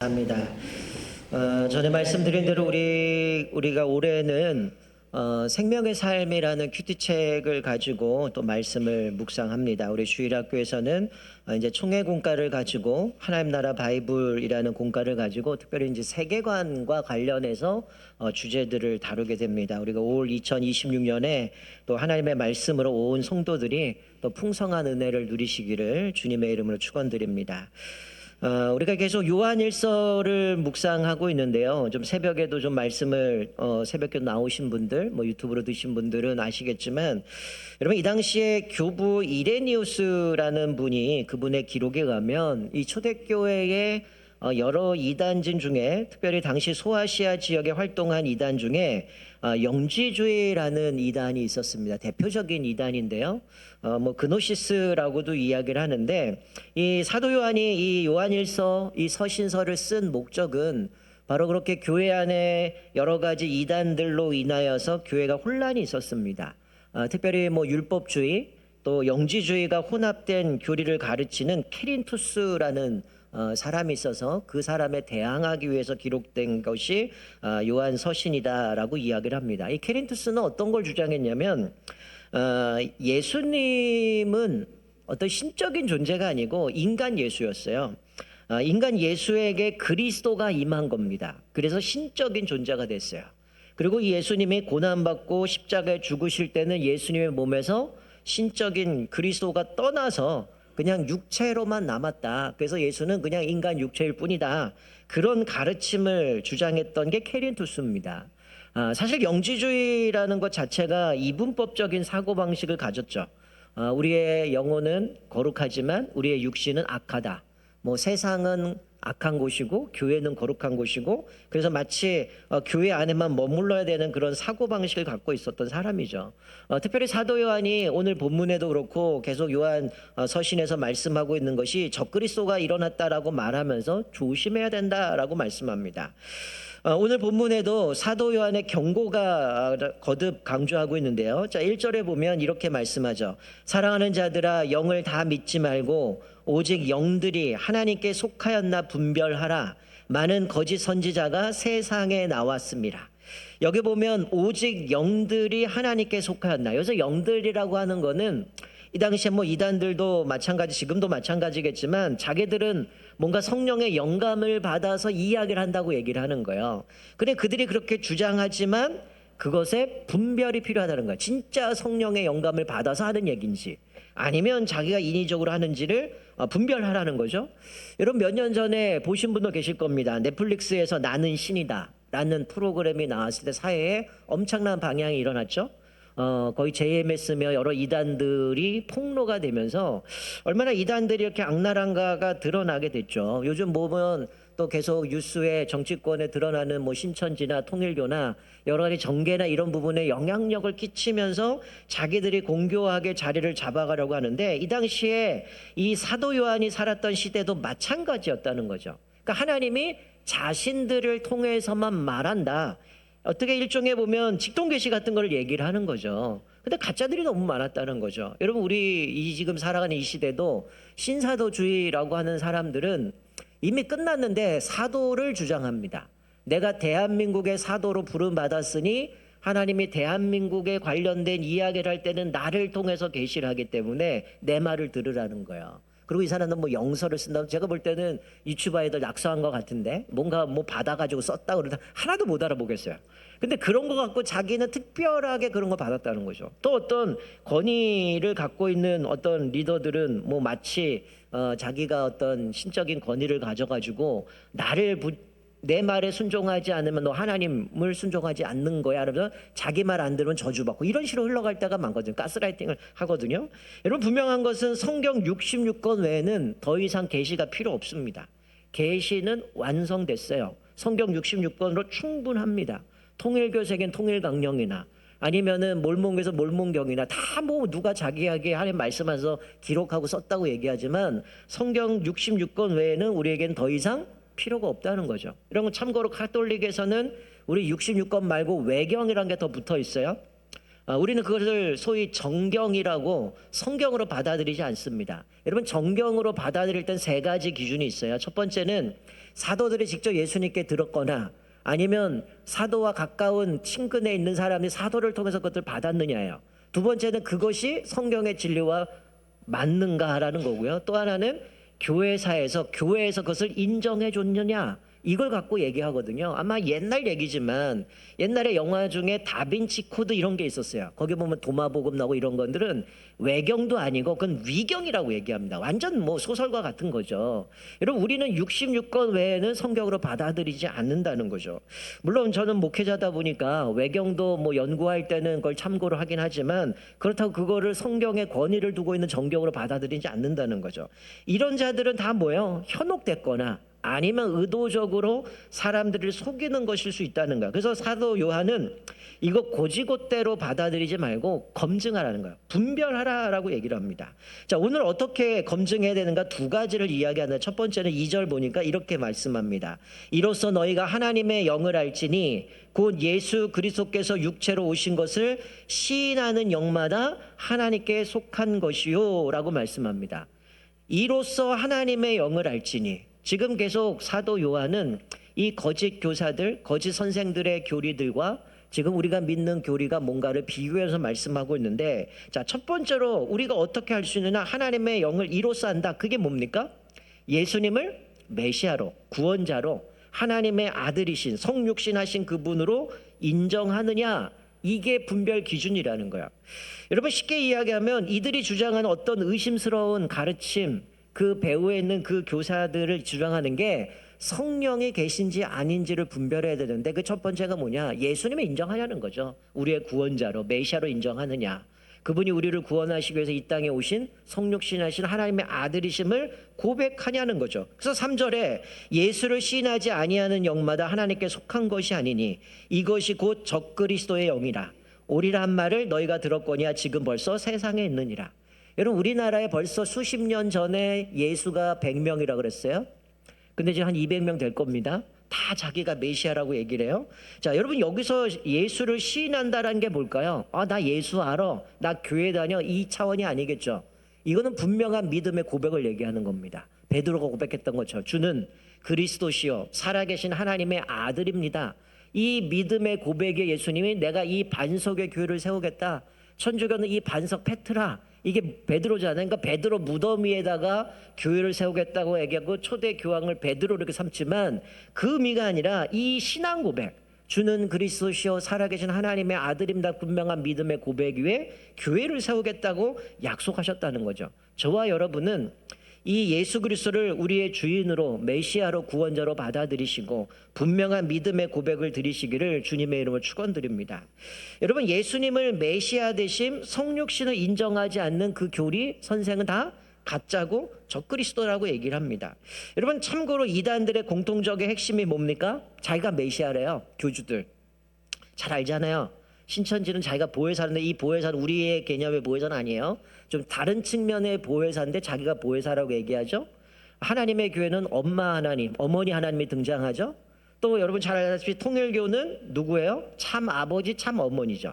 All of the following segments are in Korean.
합니다. 전에 말씀드린 대로 우리가 올해는 생명의 삶이라는 큐티책을 가지고 또 말씀을 묵상합니다. 우리 주일학교에서는 이제 총회 공과를 가지고 하나님 나라 바이블이라는 공과를 가지고 특별히 이제 세계관과 관련해서 주제들을 다루게 됩니다. 우리가 올 2026년에 또 하나님의 말씀으로 온 성도들이 또 풍성한 은혜를 누리시기를 주님의 이름으로 축원드립니다. 우리가 계속 요한일서를 묵상하고 있는데요. 좀 새벽에도 좀 말씀을 새벽에 나오신 분들, 뭐 유튜브로 드신 분들은 아시겠지만, 여러분 이 당시에 교부 이레니우스라는 분이 그분의 기록에 가면 이 초대교회의 여러 이단진 중에 특별히 당시 소아시아 지역에 활동한 이단 중에 영지주의라는 이단이 있었습니다. 대표적인 이단인데요. 뭐 그노시스라고도 이야기를 하는데, 이 사도 요한이 이 요한일서 이 서신서를 쓴 목적은 바로 그렇게 교회 안에 여러 가지 이단들로 인하여서 교회가 혼란이 있었습니다. 특별히 뭐 율법주의 또 영지주의가 혼합된 교리를 가르치는 케린투스라는 사람이 있어서 그 사람에 대항하기 위해서 기록된 것이 요한 서신이다라고 이야기를 합니다. 이 케린투스는 어떤 걸 주장했냐면 예수님은 어떤 신적인 존재가 아니고 인간 예수였어요. 인간 예수에게 그리스도가 임한 겁니다. 그래서 신적인 존재가 됐어요. 그리고 예수님이 고난받고 십자가에 죽으실 때는 예수님의 몸에서 신적인 그리스도가 떠나서 그냥 육체로만 남았다. 그래서 예수는 그냥 인간 육체일 뿐이다. 그런 가르침을 주장했던 게 케린투스입니다. 사실 영지주의라는 것 자체가 이분법적인 사고방식을 가졌죠. 우리의 영혼은 거룩하지만 우리의 육신은 악하다. 뭐 세상은 악한 곳이고 교회는 거룩한 곳이고, 그래서 마치 교회 안에만 머물러야 되는 그런 사고방식을 갖고 있었던 사람이죠. 특별히 사도 요한이 오늘 본문에도 그렇고 계속 요한 서신에서 말씀하고 있는 것이 적그리스도가 일어났다라고 말하면서 조심해야 된다라고 말씀합니다. 오늘 본문에도 사도 요한의 경고가 거듭 강조하고 있는데요. 자, 1절에 보면 이렇게 말씀하죠. 사랑하는 자들아, 영을 다 믿지 말고 오직 영들이 하나님께 속하였나 분별하라. 많은 거짓 선지자가 세상에 나왔습니다. 여기 보면 오직 영들이 하나님께 속하였나. 여기서 영들이라고 하는 거는 이 당시에 뭐 이단들도 마찬가지, 지금도 마찬가지겠지만 자기들은 뭔가 성령의 영감을 받아서 이야기를 한다고 얘기를 하는 거예요. 근데 그들이 그렇게 주장하지만 그것에 분별이 필요하다는 거예요. 진짜 성령의 영감을 받아서 하는 얘기인지 아니면 자기가 인위적으로 하는지를 분별하라는 거죠. 여러분 몇 년 전에 보신 분도 계실 겁니다. 넷플릭스에서 나는 신이다 라는 프로그램이 나왔을 때 사회에 엄청난 방향이 일어났죠. 거의 JMS며 여러 이단들이 폭로가 되면서 얼마나 이단들이 이렇게 악랄한가가 드러나게 됐죠. 요즘 보면 또 계속 뉴스에 정치권에 드러나는 뭐 신천지나 통일교나 여러 가지 정계나 이런 부분에 영향력을 끼치면서 자기들이 공교하게 자리를 잡아가려고 하는데, 이 당시에 이 사도 요한이 살았던 시대도 마찬가지였다는 거죠. 그러니까 하나님이 자신들을 통해서만 말한다. 어떻게 일종의 보면 직통계시 같은 걸 얘기를 하는 거죠. 근데 가짜들이 너무 많았다는 거죠. 여러분 우리 지금 살아가는 이 시대도 신사도주의라고 하는 사람들은 이미 끝났는데 사도를 주장합니다. 내가 대한민국의 사도로 부름받았으니 하나님이 대한민국에 관련된 이야기를 할 때는 나를 통해서 계시를 하기 때문에 내 말을 들으라는 거예요. 그리고 이 사람은 뭐 영서를 쓴다고, 제가 볼 때는 유튜브 아이들 낙서한 것 같은데 뭔가 뭐 받아가지고 썼다 그러다 하나도 못 알아보겠어요. 근데 그런 거 갖고 자기는 특별하게 그런 거 받았다는 거죠. 또 어떤 권위를 갖고 있는 어떤 리더들은 뭐 마치 자기가 어떤 신적인 권위를 가져가지고 내 말에 순종하지 않으면 너 하나님을 순종하지 않는 거야. 그러면서 자기 말 안 들으면 저주받고 이런 식으로 흘러갈 때가 많거든요. 가스라이팅을 하거든요. 여러분 분명한 것은 성경 66권 외에는 더 이상 계시가 필요 없습니다. 계시는 완성됐어요. 성경 66권으로 충분합니다. 통일교 세계는 통일강령이나 아니면은 몰몬교에서 몰몬경이나 다 뭐 누가 자기에게 하나님 말씀하셔서 기록하고 썼다고 얘기하지만 성경 66권 외에는 우리에겐 더 이상 필요가 없다는 거죠. 이런 건 참고로 가톨릭에서는 우리 66권 말고 외경이라는 게 더 붙어 있어요. 우리는 그것을 소위 정경이라고 성경으로 받아들이지 않습니다. 여러분, 정경으로 받아들일 땐 세 가지 기준이 있어요. 첫 번째는 사도들이 직접 예수님께 들었거나 아니면 사도와 가까운 친근에 있는 사람이 사도를 통해서 그것을 받았느냐예요. 두 번째는 그것이 성경의 진리와 맞는가라는 거고요. 또 하나는 교회에서 그것을 인정해 줬느냐, 이걸 갖고 얘기하거든요. 아마 옛날 얘기지만 옛날에 영화 중에 다빈치 코드 이런 게 있었어요. 거기 보면 도마복음 나오고 이런 것들은 외경도 아니고 그건 위경이라고 얘기합니다. 완전 뭐 소설과 같은 거죠. 여러분, 우리는 66권 외에는 성경으로 받아들이지 않는다는 거죠. 물론 저는 목회자다 보니까 외경도 뭐 연구할 때는 그걸 참고로 하긴 하지만 그렇다고 그거를 성경의 권위를 두고 있는 정경으로 받아들이지 않는다는 거죠. 이런 자들은 다 뭐예요? 현혹됐거나 아니면 의도적으로 사람들을 속이는 것일 수 있다는 거야. 그래서 사도 요한은 이거 고지고대로 받아들이지 말고 검증하라는 거예요. 분별하라라고 얘기를 합니다. 자, 오늘 어떻게 검증해야 되는가 두 가지를 이야기하는. 첫 번째는 2절 보니까 이렇게 말씀합니다. 이로써 너희가 하나님의 영을 알지니 곧 예수 그리스도께서 육체로 오신 것을 시인하는 영마다 하나님께 속한 것이요 라고 말씀합니다. 이로써 하나님의 영을 알지니, 지금 계속 사도 요한은 이 거짓 교사들, 거짓 선생들의 교리들과 지금 우리가 믿는 교리가 뭔가를 비교해서 말씀하고 있는데, 자, 첫 번째로 우리가 어떻게 할 수 있느냐, 하나님의 영을 이로써 한다. 그게 뭡니까? 예수님을 메시아로, 구원자로, 하나님의 아들이신 성육신하신 그분으로 인정하느냐, 이게 분별 기준이라는 거야. 여러분, 쉽게 이야기하면 이들이 주장하는 어떤 의심스러운 가르침, 그 배후에 있는 그 교사들을 주장하는 게 성령이 계신지 아닌지를 분별해야 되는데, 그 첫 번째가 뭐냐? 예수님을 인정하냐는 거죠. 우리의 구원자로, 메시아로 인정하느냐. 그분이 우리를 구원하시기 위해서 이 땅에 오신 성육신하신 하나님의 아들이심을 고백하냐는 거죠. 그래서 3절에 예수를 시인하지 아니하는 영마다 하나님께 속한 것이 아니니 이것이 곧 적그리스도의 영이라 오리라 한 말을 너희가 들었거니와 지금 벌써 세상에 있느니라. 여러분, 우리나라에 벌써 수십 년 전에 예수가 100명이라고 그랬어요. 근데 지금 한 200명 될 겁니다. 다 자기가 메시아라고 얘기를 해요. 자, 여러분, 여기서 예수를 시인한다라는 게 뭘까요? 나 예수 알아, 나 교회 다녀, 이 차원이 아니겠죠. 이거는 분명한 믿음의 고백을 얘기하는 겁니다. 베드로가 고백했던 것처럼 주는 그리스도시요 살아계신 하나님의 아들입니다. 이 믿음의 고백에 예수님이 내가 이 반석의 교회를 세우겠다. 천주교는 이 반석 페트라, 이게 베드로잖아요. 그러니까 베드로 무덤 위에다가 교회를 세우겠다고 얘기하고 초대 교황을 베드로 이렇게 삼지만 그 의미가 아니라 이 신앙 고백, 주는 그리스도시요 살아계신 하나님의 아들입니다. 분명한 믿음의 고백 위에 교회를 세우겠다고 약속하셨다는 거죠. 저와 여러분은 이 예수 그리스도를 우리의 주인으로, 메시아로, 구원자로 받아들이시고 분명한 믿음의 고백을 드리시기를 주님의 이름으로 축원드립니다. 여러분, 예수님을 메시아 되심, 성육신을 인정하지 않는 그 교리, 선생은 다 가짜고 적그리스도라고 얘기를 합니다. 여러분, 참고로 이단들의 공통적인 핵심이 뭡니까? 자기가 메시아래요. 교주들 잘 알잖아요. 신천지는 자기가 보혜사인데 이 보혜사는 우리의 개념의 보혜사는 아니에요. 좀 다른 측면의 보혜사인데 자기가 보혜사라고 얘기하죠. 하나님의 교회는 엄마 하나님, 어머니 하나님이 등장하죠. 또 여러분 잘 알다시피 통일교는 누구예요? 참 아버지, 참 어머니죠.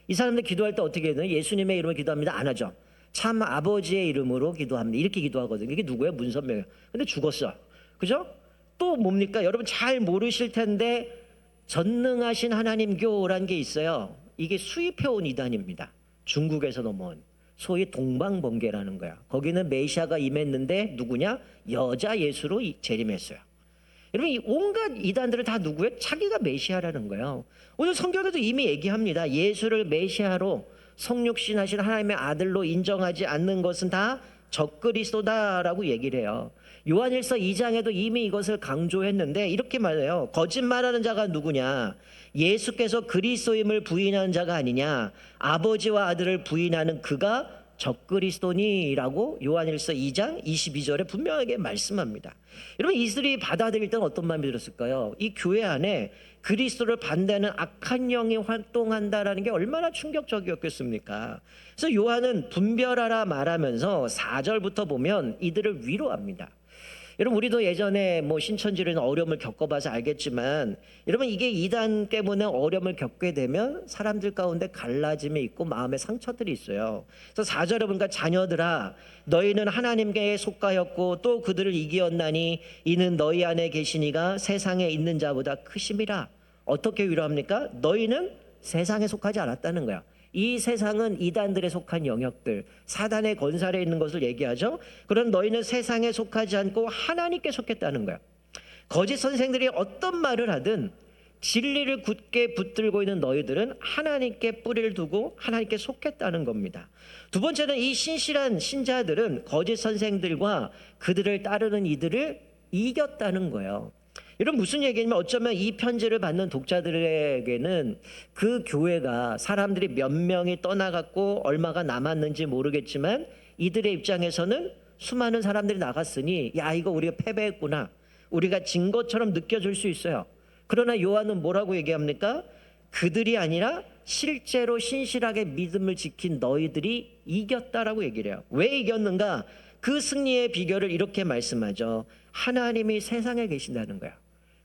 이 사람들 기도할 때 어떻게 해야 되나요? 예수님의 이름으로 기도합니다. 안 하죠. 참 아버지의 이름으로 기도합니다. 이렇게 기도하거든요. 이게 누구예요? 문선명이에요. 근데 죽었어. 그죠? 또 뭡니까? 여러분 잘 모르실 텐데 전능하신 하나님교라는 게 있어요. 이게 수입해온 이단입니다. 중국에서 넘어온 소위 동방번개라는 거야. 거기는 메시아가 임했는데 누구냐? 여자 예수로 재림했어요. 여러분, 이 온갖 이단들은 다 누구예요? 자기가 메시아라는 거예요. 오늘 성경에도 이미 얘기합니다. 예수를 메시아로 성육신하신 하나님의 아들로 인정하지 않는 것은 다 적그리스도다라고 얘기를 해요. 요한일서 2장에도 이미 이것을 강조했는데 이렇게 말해요. 거짓말하는 자가 누구냐? 예수께서 그리스도임을 부인하는 자가 아니냐? 아버지와 아들을 부인하는 그가 적그리스도니라고 요한일서 2장 22절에 분명하게 말씀합니다. 여러분, 이들이 받아들일 때는 어떤 마음이 들었을까요? 이 교회 안에 그리스도를 반대하는 악한 영이 활동한다라는 게 얼마나 충격적이었겠습니까? 그래서 요한은 분별하라 말하면서 4절부터 보면 이들을 위로합니다. 여러분 우리도 예전에 뭐 신천지로는 어려움을 겪어봐서 알겠지만 여러분 이게 이단 때문에 어려움을 겪게 되면 사람들 가운데 갈라짐이 있고 마음의 상처들이 있어요. 그래서 4절에 보니까 자녀들아 너희는 하나님께 속하였고 또 그들을 이기었나니 이는 너희 안에 계시니가 세상에 있는 자보다 크심이라. 어떻게 위로합니까? 너희는 세상에 속하지 않았다는 거야. 이 세상은 이단들에 속한 영역들, 사단의 권살에 있는 것을 얘기하죠. 그런 너희는 세상에 속하지 않고 하나님께 속했다는 거야. 거짓 선생들이 어떤 말을 하든 진리를 굳게 붙들고 있는 너희들은 하나님께 뿌리를 두고 하나님께 속했다는 겁니다. 두 번째는 이 신실한 신자들은 거짓 선생들과 그들을 따르는 이들을 이겼다는 거예요. 이런 무슨 얘기냐면 어쩌면 이 편지를 받는 독자들에게는 그 교회가 사람들이 몇 명이 떠나갔고 얼마가 남았는지 모르겠지만 이들의 입장에서는 수많은 사람들이 나갔으니 야 이거 우리가 패배했구나, 우리가 진 것처럼 느껴질 수 있어요. 그러나 요한은 뭐라고 얘기합니까? 그들이 아니라 실제로 신실하게 믿음을 지킨 너희들이 이겼다라고 얘기를 해요. 왜 이겼는가? 그 승리의 비결을 이렇게 말씀하죠. 하나님이 세상에 계신다는 거예요.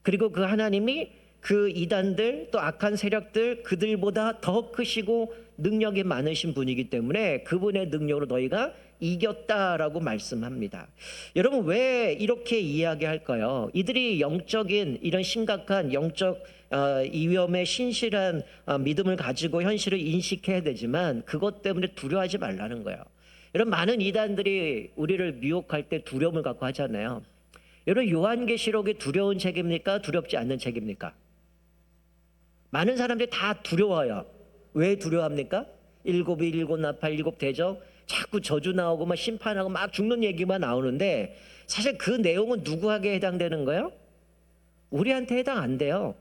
그리고 그 하나님이 그 이단들 또 악한 세력들 그들보다 더 크시고 능력이 많으신 분이기 때문에 그분의 능력으로 너희가 이겼다라고 말씀합니다. 여러분 왜 이렇게 이야기할까요? 이들이 영적인 이런 심각한 영적 이 위험에 신실한 믿음을 가지고 현실을 인식해야 되지만 그것 때문에 두려워하지 말라는 거예요. 여러분 많은 이단들이 우리를 미혹할 때 두려움을 갖고 하잖아요. 여러분 요한계시록이 두려운 책입니까? 두렵지 않는 책입니까? 많은 사람들이 다 두려워요. 왜 두려워합니까? 일곱이 일곱 나팔 일곱 대접 자꾸 저주 나오고 막 심판하고 막 죽는 얘기만 나오는데 사실 그 내용은 누구에게 해당되는 거예요? 우리한테 해당 안 돼요.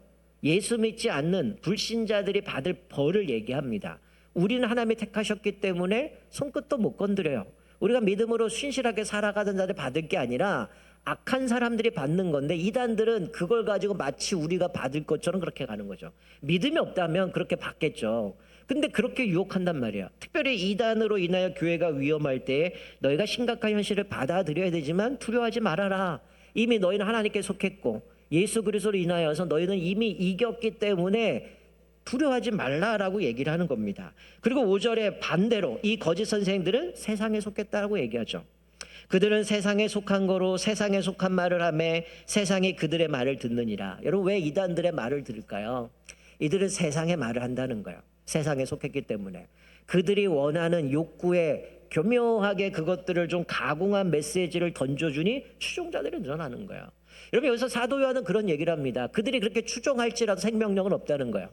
예수 믿지 않는 불신자들이 받을 벌을 얘기합니다. 우리는 하나님이 택하셨기 때문에 손끝도 못 건드려요. 우리가 믿음으로 신실하게 살아가던 자들 받을 게 아니라 악한 사람들이 받는 건데 이단들은 그걸 가지고 마치 우리가 받을 것처럼 그렇게 가는 거죠. 믿음이 없다면 그렇게 받겠죠. 근데 그렇게 유혹한단 말이야. 특별히 이단으로 인하여 교회가 위험할 때 너희가 심각한 현실을 받아들여야 되지만 두려워하지 말아라. 이미 너희는 하나님께 속했고 예수 그리스도로 인하여서 너희는 이미 이겼기 때문에 두려워하지 말라라고 얘기를 하는 겁니다. 그리고 5절에 반대로 이 거짓 선생들은 세상에 속했다라고 얘기하죠. 그들은 세상에 속한 거로 세상에 속한 말을 하며 세상이 그들의 말을 듣느니라. 여러분 왜 이단들의 말을 들을까요? 이들은 세상의 말을 한다는 거예요. 세상에 속했기 때문에. 그들이 원하는 욕구에 교묘하게 그것들을 좀 가공한 메시지를 던져주니 추종자들이 늘어나는 거예요. 여러분 여기서 사도 요한은 그런 얘기를 합니다. 그들이 그렇게 추종할지라도 생명력은 없다는 거예요.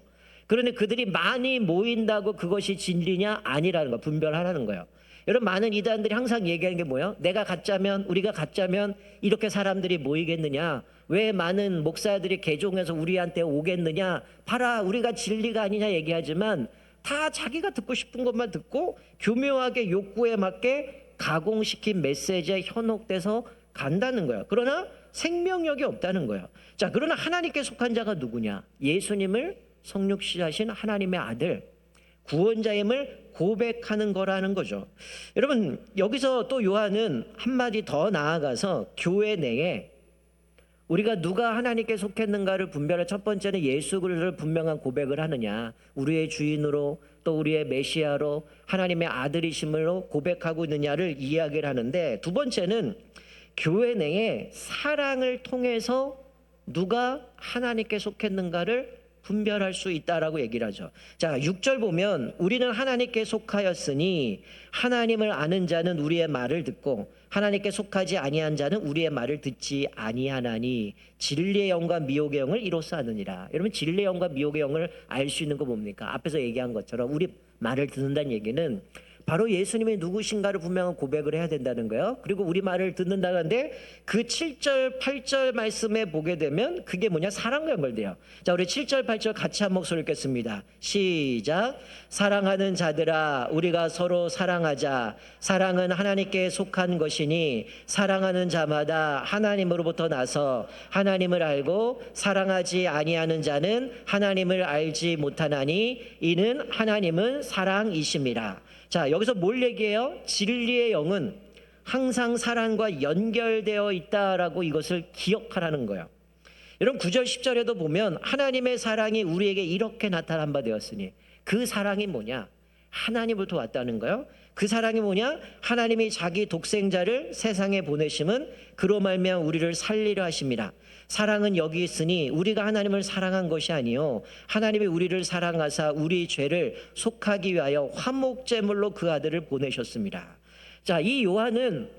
그러니 그들이 많이 모인다고 그것이 진리냐 아니라는 거 분별하라는 거예요. 여러분 많은 이단들이 항상 얘기하는 게 뭐예요? 내가 가짜면 우리가 가짜면 이렇게 사람들이 모이겠느냐? 왜 많은 목사들이 개종해서 우리한테 오겠느냐? 봐라 우리가 진리가 아니냐 얘기하지만 다 자기가 듣고 싶은 것만 듣고 교묘하게 욕구에 맞게 가공시킨 메시지에 현혹돼서 간다는 거예요. 그러나 생명력이 없다는 거예요. 자, 그러나 하나님께 속한 자가 누구냐? 예수님을 성육신하신 하나님의 아들 구원자임을 고백하는 거라는 거죠. 여러분 여기서 또 요한은 한마디 더 나아가서 교회 내에 우리가 누가 하나님께 속했는가를 분별할 첫 번째는 예수 그리스도를 분명한 고백을 하느냐, 우리의 주인으로 또 우리의 메시아로 하나님의 아들이심으로 고백하고 있느냐를 이야기를 하는데, 두 번째는 교회 내에 사랑을 통해서 누가 하나님께 속했는가를 분별할 수 있다라고 얘기를 하죠. 자, 6절 보면 우리는 하나님께 속하였으니 하나님을 아는 자는 우리의 말을 듣고 하나님께 속하지 아니한 자는 우리의 말을 듣지 아니하나니 진리의 영과 미혹의 영을 이로써 아느니라. 여러분 진리의 영과 미혹의 영을 알 수 있는 거 뭡니까? 앞에서 얘기한 것처럼 우리 말을 듣는다는 얘기는 바로 예수님이 누구신가를 분명한 고백을 해야 된다는 거예요. 그리고 우리 말을 듣는다는데 그 7절 8절 말씀에 보게 되면 그게 뭐냐? 사랑과 연결돼요. 자, 우리 7절 8절 같이 한 목소리 읽겠습니다. 시작. 사랑하는 자들아 우리가 서로 사랑하자. 사랑은 하나님께 속한 것이니 사랑하는 자마다 하나님으로부터 나서 하나님을 알고 사랑하지 아니하는 자는 하나님을 알지 못하나니 이는 하나님은 사랑이심이라. 자, 여기서 뭘 얘기해요? 진리의 영은 항상 사랑과 연결되어 있다라고 이것을 기억하라는 거예요. 여러분 9절 10절에도 보면 하나님의 사랑이 우리에게 이렇게 나타난 바 되었으니, 그 사랑이 뭐냐? 하나님부터 왔다는 거예요. 그 사랑이 뭐냐? 하나님이 자기 독생자를 세상에 보내심은 그로 말미암아 우리를 살리려 하심이라. 사랑은 여기 있으니 우리가 하나님을 사랑한 것이 아니요 하나님이 우리를 사랑하사 우리 죄를 속하기 위하여 화목제물로 그 아들을 보내셨습니다. 자, 이 요한은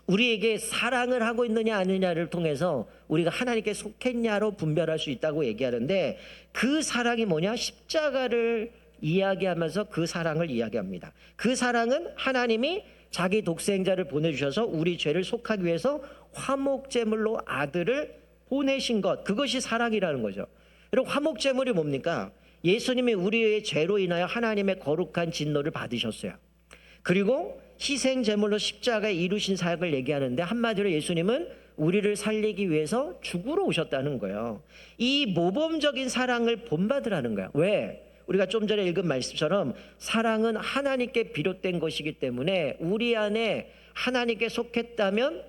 우리에게 사랑을 하고 있느냐 아니냐를 통해서 우리가 하나님께 속했냐로 분별할 수 있다고 얘기하는데, 그 사랑이 뭐냐? 십자가를 이야기하면서 그 사랑을 이야기합니다. 그 사랑은 하나님이 자기 독생자를 보내주셔서 우리 죄를 속하기 위해서 화목제물로 아들을 보내신 것, 그것이 사랑이라는 거죠. 여러분 화목제물이 뭡니까? 예수님이 우리의 죄로 인하여 하나님의 거룩한 진노를 받으셨어요. 그리고 희생제물로 십자가에 이루신 사역을 얘기하는데, 한마디로 예수님은 우리를 살리기 위해서 죽으러 오셨다는 거예요. 이 모범적인 사랑을 본받으라는 거예요. 왜? 우리가 좀 전에 읽은 말씀처럼 사랑은 하나님께 비롯된 것이기 때문에 우리 안에 하나님께 속했다면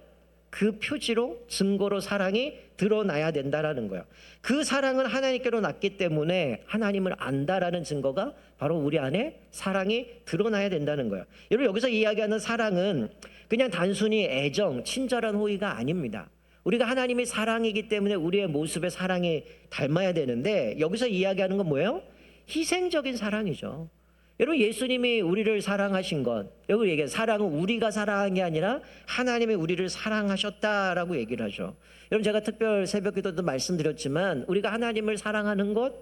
그 표지로, 증거로 사랑이 드러나야 된다라는 거예요. 그 사랑은 하나님께로 났기 때문에 하나님을 안다라는 증거가 바로 우리 안에 사랑이 드러나야 된다는 거예요. 여러분 여기서 이야기하는 사랑은 그냥 단순히 애정, 친절한 호의가 아닙니다. 우리가 하나님이 사랑이기 때문에 우리의 모습에 사랑이 닮아야 되는데, 여기서 이야기하는 건 뭐예요? 희생적인 사랑이죠. 여러분 예수님이 우리를 사랑하신 것, 여기 얘기해요. 사랑은 우리가 사랑한 게 아니라 하나님이 우리를 사랑하셨다라고 얘기를 하죠. 여러분 제가 특별 새벽기도도 말씀드렸지만, 우리가 하나님을 사랑하는 것,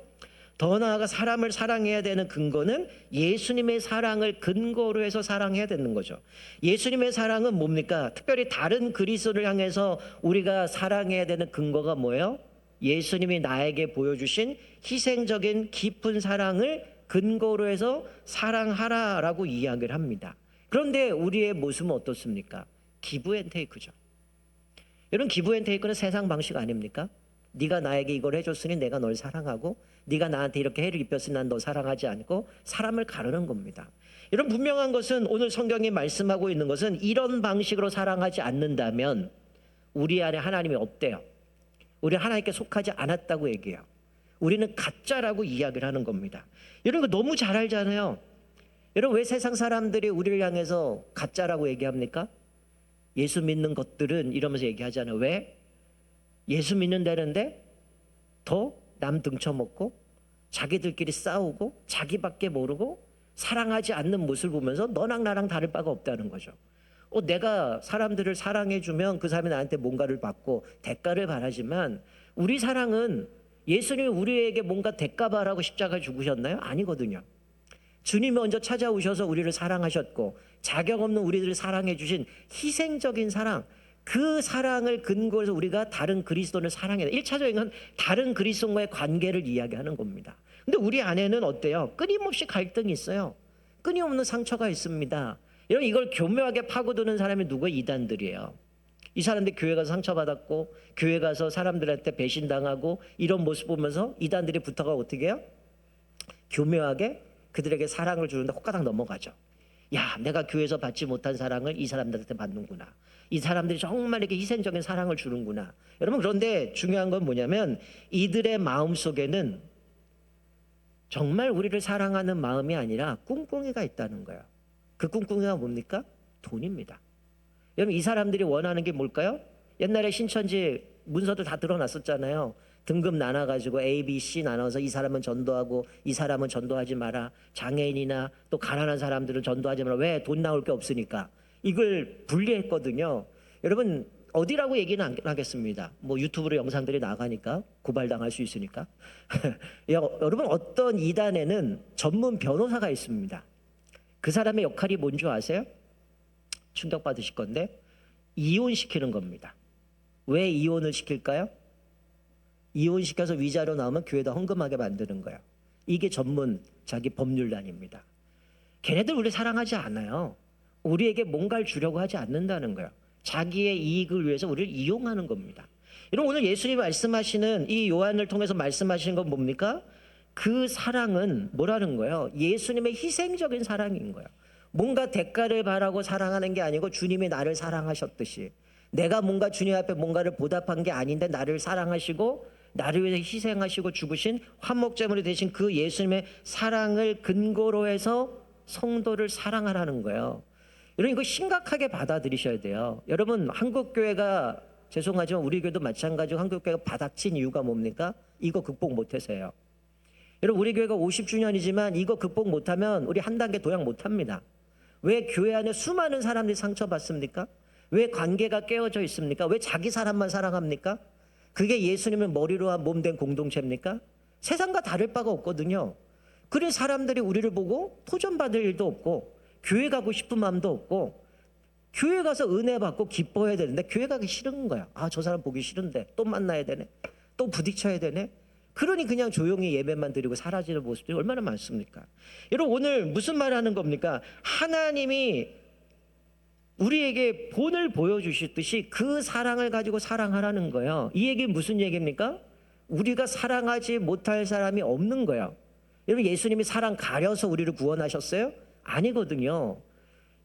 더 나아가 사람을 사랑해야 되는 근거는 예수님의 사랑을 근거로 해서 사랑해야 되는 거죠. 예수님의 사랑은 뭡니까? 특별히 다른 그리스도를 향해서 우리가 사랑해야 되는 근거가 뭐예요? 예수님이 나에게 보여주신 희생적인 깊은 사랑을 근거로 해서 사랑하라라고 이야기를 합니다. 그런데 우리의 모습은 어떻습니까? 기브앤테이크죠. 여러분 기브앤테이크는 세상 방식 아닙니까? 네가 나에게 이걸 해줬으니 내가 널 사랑하고, 네가 나한테 이렇게 해를 입혔으니 난 너 사랑하지 않고, 사람을 가르는 겁니다. 여러분 분명한 것은, 오늘 성경이 말씀하고 있는 것은 이런 방식으로 사랑하지 않는다면 우리 안에 하나님이 없대요. 우리 하나님께 속하지 않았다고 얘기해요. 우리는 가짜라고 이야기를 하는 겁니다. 여러분 너무 잘 알잖아요. 여러분 왜 세상 사람들이 우리를 향해서 가짜라고 얘기합니까? 예수 믿는 것들은 이러면서 얘기하잖아요. 왜? 예수 믿는다는데 더 남 등쳐먹고 자기들끼리 싸우고 자기밖에 모르고 사랑하지 않는 모습을 보면서 너랑 나랑 다를 바가 없다는 거죠. 내가 사람들을 사랑해주면 그 사람이 나한테 뭔가를 받고 대가를 바라지만, 우리 사랑은 예수님이 우리에게 뭔가 대가 바라고 십자가를 죽으셨나요? 아니거든요. 주님이 먼저 찾아오셔서 우리를 사랑하셨고, 자격 없는 우리들을 사랑해 주신 희생적인 사랑, 그 사랑을 근거로 해서 우리가 다른 그리스도를 사랑해야 돼. 1차적인 건 다른 그리스도와의 관계를 이야기하는 겁니다. 근데 우리 안에는 어때요? 끊임없이 갈등이 있어요. 끊임없는 상처가 있습니다. 여러분 이걸 교묘하게 파고드는 사람이 누구예요? 이단들이에요. 이 사람들이 교회 가서 상처받았고, 교회 가서 사람들한테 배신당하고, 이런 모습 보면서 이단들이 붙어가 어떻게 해요? 교묘하게 그들에게 사랑을 주는데 호가닥 넘어가죠. 야, 내가 교회에서 받지 못한 사랑을 이 사람들한테 받는구나. 이 사람들이 정말 이렇게 희생적인 사랑을 주는구나. 여러분 그런데 중요한 건 뭐냐면, 이들의 마음 속에는 정말 우리를 사랑하는 마음이 아니라 꿍꿍이가 있다는 거예요. 그 꿍꿍이가 뭡니까? 돈입니다. 여러분 이 사람들이 원하는 게 뭘까요? 옛날에 신천지 문서들 다 드러났었잖아요. 등급 나눠가지고 A, B, C 나눠서 이 사람은 전도하고 이 사람은 전도하지 마라. 장애인이나 또 가난한 사람들은 전도하지 마라. 왜? 돈 나올 게 없으니까. 이걸 분리했거든요. 여러분 어디라고 얘기는 안 하겠습니다. 뭐 유튜브로 영상들이 나가니까 고발당할 수 있으니까. 여러분 어떤 이단에는 전문 변호사가 있습니다. 그 사람의 역할이 뭔지 아세요? 충격받으실 건데, 이혼시키는 겁니다. 왜 이혼을 시킬까요? 이혼시켜서 위자료 나오면 교회도 헌금하게 만드는 거예요. 이게 전문 자기 법률단입니다. 걔네들 우리 사랑하지 않아요. 우리에게 뭔가를 주려고 하지 않는다는 거예요. 자기의 이익을 위해서 우리를 이용하는 겁니다. 여러분 오늘 예수님이 말씀하시는, 이 요한을 통해서 말씀하시는 건 뭡니까? 그 사랑은 뭐라는 거예요? 예수님의 희생적인 사랑인 거예요. 뭔가 대가를 바라고 사랑하는 게 아니고 주님이 나를 사랑하셨듯이 내가 뭔가 주님 앞에 뭔가를 보답한 게 아닌데 나를 사랑하시고 나를 위해서 희생하시고 죽으신 화목제물이 되신 그 예수님의 사랑을 근거로 해서 성도를 사랑하라는 거예요. 여러분 이거 심각하게 받아들이셔야 돼요. 여러분 한국교회가 죄송하지만 우리 교회도 마찬가지고 한국교회가 바닥친 이유가 뭡니까? 이거 극복 못해서요. 여러분 우리 교회가 50주년이지만 이거 극복 못하면 우리 한 단계 도약 못합니다. 왜 교회 안에 수많은 사람들이 상처받습니까? 왜 관계가 깨어져 있습니까? 왜 자기 사람만 사랑합니까? 그게 예수님을 머리로 한 몸된 공동체입니까? 세상과 다를 바가 없거든요. 그래 사람들이 우리를 보고 토전받을 일도 없고 교회 가고 싶은 마음도 없고 교회 가서 은혜 받고 기뻐해야 되는데 교회 가기 싫은 거야. 아, 저 사람 보기 싫은데 또 만나야 되네. 또 부딪혀야 되네. 그러니 그냥 조용히 예배만 드리고 사라지는 모습들이 얼마나 많습니까? 여러분 오늘 무슨 말을 하는 겁니까? 하나님이 우리에게 본을 보여주셨듯이 그 사랑을 가지고 사랑하라는 거예요. 이 얘기는 무슨 얘기입니까? 우리가 사랑하지 못할 사람이 없는 거예요. 여러분 예수님이 사랑 가려서 우리를 구원하셨어요? 아니거든요.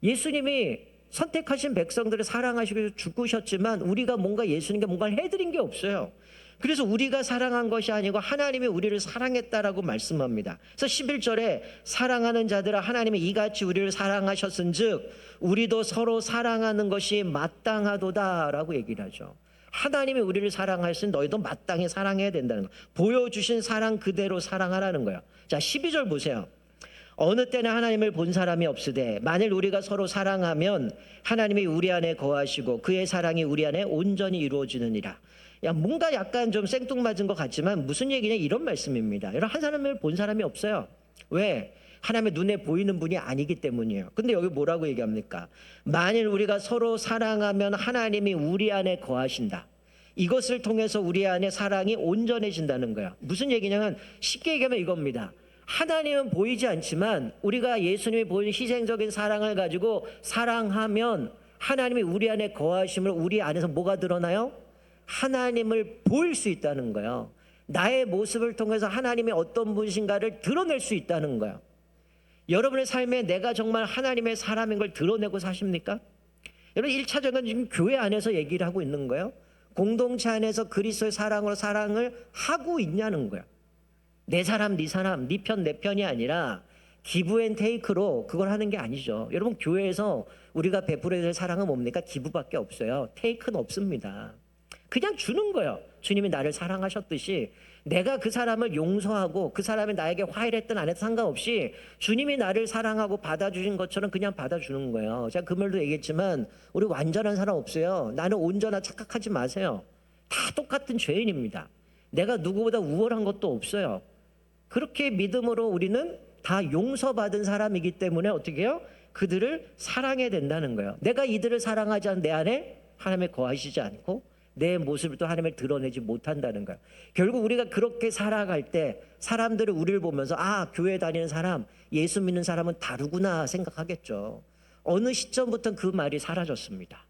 예수님이 선택하신 백성들을 사랑하시고 위해서 죽으셨지만 우리가 뭔가 예수님께 뭔가를 해드린 게 없어요. 그래서 우리가 사랑한 것이 아니고 하나님이 우리를 사랑했다라고 말씀합니다. 그래서 11절에 사랑하는 자들아 하나님이 이같이 우리를 사랑하셨은즉 우리도 서로 사랑하는 것이 마땅하도다라고 얘기를 하죠. 하나님이 우리를 사랑하신 너희도 마땅히 사랑해야 된다는 거. 보여주신 사랑 그대로 사랑하라는 거예요. 자 12절 보세요. 어느 때는 하나님을 본 사람이 없으되 만일 우리가 서로 사랑하면 하나님이 우리 안에 거하시고 그의 사랑이 우리 안에 온전히 이루어지느니라. 야, 뭔가 약간 좀 생뚱맞은 것 같지만 무슨 얘기냐 이런 말씀입니다. 여러분 한 사람을 본 사람이 없어요. 왜? 하나님의 눈에 보이는 분이 아니기 때문이에요. 근데 여기 뭐라고 얘기합니까? 만일 우리가 서로 사랑하면 하나님이 우리 안에 거하신다. 이것을 통해서 우리 안에 사랑이 온전해진다는 거예요. 무슨 얘기냐면 쉽게 얘기하면 이겁니다. 하나님은 보이지 않지만 우리가 예수님이 보여준 희생적인 사랑을 가지고 사랑하면 하나님이 우리 안에 거하심을 우리 안에서 뭐가 드러나요? 하나님을 보일 수 있다는 거예요. 나의 모습을 통해서 하나님이 어떤 분이신가를 드러낼 수 있다는 거예요. 여러분의 삶에 내가 정말 하나님의 사람인 걸 드러내고 사십니까? 여러분 1차적인 지금 교회 안에서 얘기를 하고 있는 거예요. 공동체 안에서 그리스도의 사랑으로 사랑을 하고 있냐는 거예요. 내 사람, 네 사람, 네 편, 내 편이 아니라 기브 앤 테이크로 그걸 하는 게 아니죠. 여러분 교회에서 우리가 베풀어야 될 사랑은 뭡니까? 기부밖에 없어요. 테이크는 없습니다. 그냥 주는 거예요. 주님이 나를 사랑하셨듯이 내가 그 사람을 용서하고 그 사람이 나에게 화해를 했든 안 했든 상관없이 주님이 나를 사랑하고 받아주신 것처럼 그냥 받아주는 거예요. 제가 그 말도 얘기했지만 우리 완전한 사람 없어요. 나는 온전하 착각하지 마세요. 다 똑같은 죄인입니다. 내가 누구보다 우월한 것도 없어요. 그렇게 믿음으로 우리는 다 용서받은 사람이기 때문에 어떻게 해요? 그들을 사랑해야 된다는 거예요. 내가 이들을 사랑하지 않은 내 안에 하나님이 거하시지 않고 내 모습을 또 하나님을 드러내지 못한다는 거예요. 결국 우리가 그렇게 살아갈 때 사람들이 우리를 보면서 아 교회 다니는 사람, 예수 믿는 사람은 다르구나 생각하겠죠. 어느 시점부터 그 말이 사라졌습니다.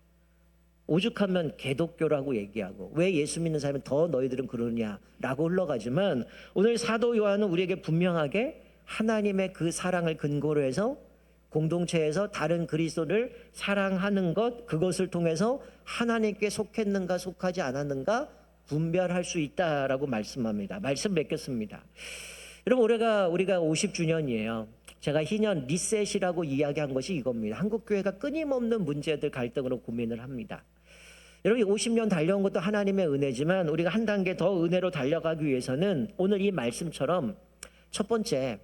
오죽하면 개독교라고 얘기하고 왜 예수 믿는 사람은 더 너희들은 그러냐라고 흘러가지만 오늘 사도 요한은 우리에게 분명하게 하나님의 그 사랑을 근거로 해서 공동체에서 다른 그리스도를 사랑하는 것 그것을 통해서 하나님께 속했는가 속하지 않았는가 분별할 수 있다라고 말씀합니다. 말씀 맺겠습니다. 여러분 우리가 50주년이에요. 제가 희년 리셋이라고 이야기한 것이 이겁니다. 한국교회가 끊임없는 문제들 갈등으로 고민을 합니다. 여러분 50년 달려온 것도 하나님의 은혜지만 우리가 한 단계 더 은혜로 달려가기 위해서는 오늘 이 말씀처럼 첫 번째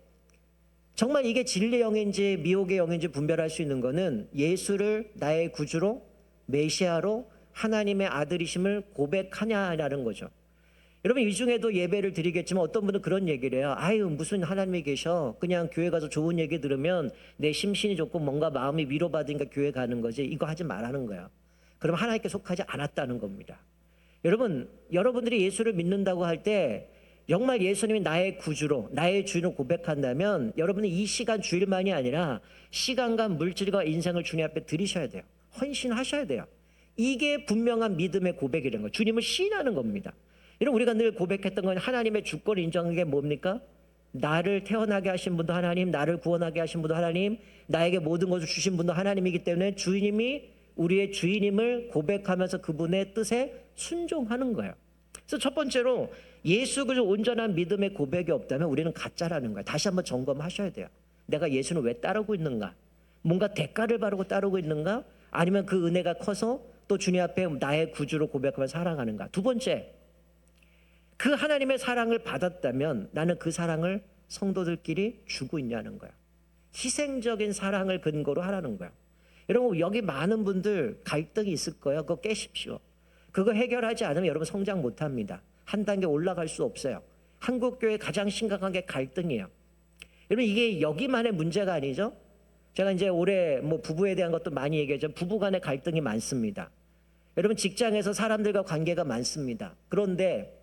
정말 이게 진리의 영인지 미혹의 영인지 분별할 수 있는 것은 예수를 나의 구주로 메시아로 하나님의 아들이심을 고백하냐라는 거죠. 여러분 이 중에도 예배를 드리겠지만 어떤 분은 그런 얘기를 해요. 아유 무슨 하나님이 계셔. 그냥 교회 가서 좋은 얘기 들으면 내 심신이 좋고 뭔가 마음이 위로받으니까 교회 가는 거지. 이거 하지 말라는 거예요. 그럼 하나님께 속하지 않았다는 겁니다. 여러분들이 예수를 믿는다고 할 때 정말 예수님이 나의 구주로 나의 주인으로 고백한다면 여러분은 이 시간 주일만이 아니라 시간과 물질과 인생을 주님 앞에 드리셔야 돼요. 헌신하셔야 돼요. 이게 분명한 믿음의 고백이라는 거예요. 주님을 시인하는 겁니다. 여러분 우리가 늘 고백했던 건 하나님의 주권을 인정하는 게 뭡니까? 나를 태어나게 하신 분도 하나님, 나를 구원하게 하신 분도 하나님, 나에게 모든 것을 주신 분도 하나님이기 때문에 주님이 우리의 주인임을 고백하면서 그분의 뜻에 순종하는 거예요. 그래서 첫 번째로 예수 그리스도 온전한 믿음의 고백이 없다면 우리는 가짜라는 거예요. 다시 한번 점검하셔야 돼요. 내가 예수는 왜 따르고 있는가? 뭔가 대가를 바르고 따르고 있는가? 아니면 그 은혜가 커서 또 주님 앞에 나의 구주로 고백하며 살아가는가? 두 번째, 그 하나님의 사랑을 받았다면 나는 그 사랑을 성도들끼리 주고 있냐는 거예요. 희생적인 사랑을 근거로 하라는 거예요. 여러분, 여기 많은 분들 갈등이 있을 거예요. 그거 깨십시오. 그거 해결하지 않으면 여러분 성장 못합니다. 한 단계 올라갈 수 없어요. 한국교회 가장 심각한 게 갈등이에요. 여러분, 이게 여기만의 문제가 아니죠. 제가 이제 올해 뭐 부부에 대한 것도 많이 얘기하죠. 부부 간의 갈등이 많습니다. 여러분, 직장에서 사람들과 관계가 많습니다. 그런데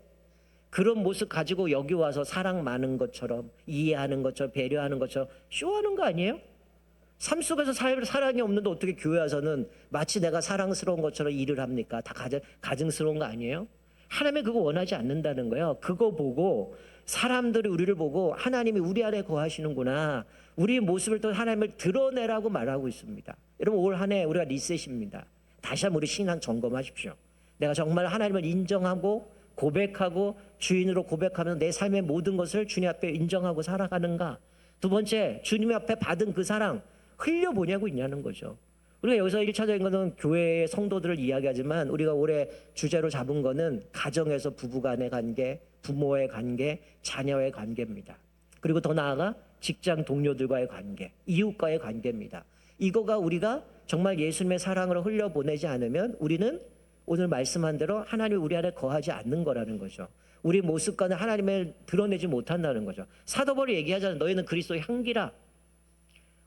그런 모습 가지고 여기 와서 사랑 많은 것처럼, 이해하는 것처럼, 배려하는 것처럼 쇼하는 거 아니에요? 삶 속에서 사랑이 없는데 어떻게 교회 와서는 마치 내가 사랑스러운 것처럼 일을 합니까? 다 가증스러운 거 아니에요? 하나님이 그거 원하지 않는다는 거예요. 그거 보고 사람들이 우리를 보고 하나님이 우리 안에 거하시는구나, 우리의 모습을 또 하나님을 드러내라고 말하고 있습니다. 여러분, 올 한 해 우리가 리셋입니다. 다시 한번 우리 신앙 점검하십시오. 내가 정말 하나님을 인정하고 고백하고 주인으로 고백하면서 내 삶의 모든 것을 주님 앞에 인정하고 살아가는가? 두 번째, 주님 앞에 받은 그 사랑 흘려보내고 있냐는 거죠. 우리가 여기서 1차적인 거는 교회의 성도들을 이야기하지만 우리가 올해 주제로 잡은 거는 가정에서 부부간의 관계, 부모의 관계, 자녀의 관계입니다. 그리고 더 나아가 직장 동료들과의 관계, 이웃과의 관계입니다. 이거가 우리가 정말 예수님의 사랑으로 흘려보내지 않으면 우리는 오늘 말씀한 대로 하나님이 우리 안에 거하지 않는 거라는 거죠. 우리 모습과는 하나님을 드러내지 못한다는 거죠. 사도 바울이 얘기하잖아요. 너희는 그리스도의 향기라.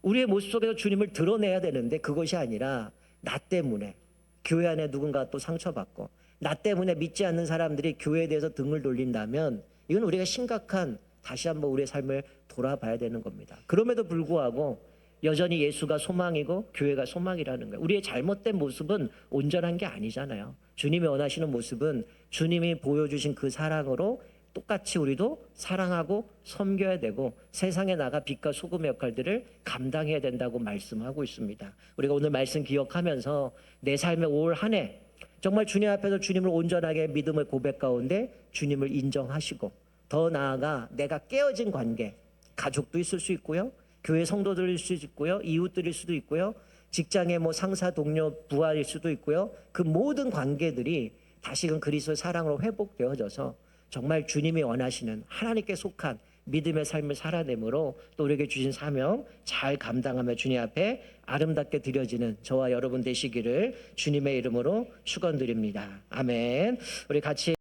우리의 모습 속에서 주님을 드러내야 되는데 그것이 아니라 나 때문에 교회 안에 누군가 또 상처받고 나 때문에 믿지 않는 사람들이 교회에 대해서 등을 돌린다면 이건 우리가 심각한, 다시 한번 우리의 삶을 돌아봐야 되는 겁니다. 그럼에도 불구하고 여전히 예수가 소망이고 교회가 소망이라는 거예요. 우리의 잘못된 모습은 온전한 게 아니잖아요. 주님이 원하시는 모습은 주님이 보여주신 그 사랑으로 똑같이 우리도 사랑하고 섬겨야 되고 세상에 나가 빛과 소금의 역할들을 감당해야 된다고 말씀하고 있습니다. 우리가 오늘 말씀 기억하면서 내 삶의 올 한 해 정말 주님 앞에서 주님을 온전하게 믿음의 고백 가운데 주님을 인정하시고, 더 나아가 내가 깨어진 관계, 가족도 있을 수 있고요, 교회 성도들일 수도 있고요, 이웃들일 수도 있고요, 직장의 뭐 상사, 동료, 부하일 수도 있고요, 그 모든 관계들이 다시금 그리스도의 사랑으로 회복되어져서 정말 주님이 원하시는 하나님께 속한 믿음의 삶을 살아내므로 또 우리에게 주신 사명 잘 감당하며 주님 앞에 아름답게 드려지는 저와 여러분 되시기를 주님의 이름으로 축원드립니다. 아멘. 우리 같이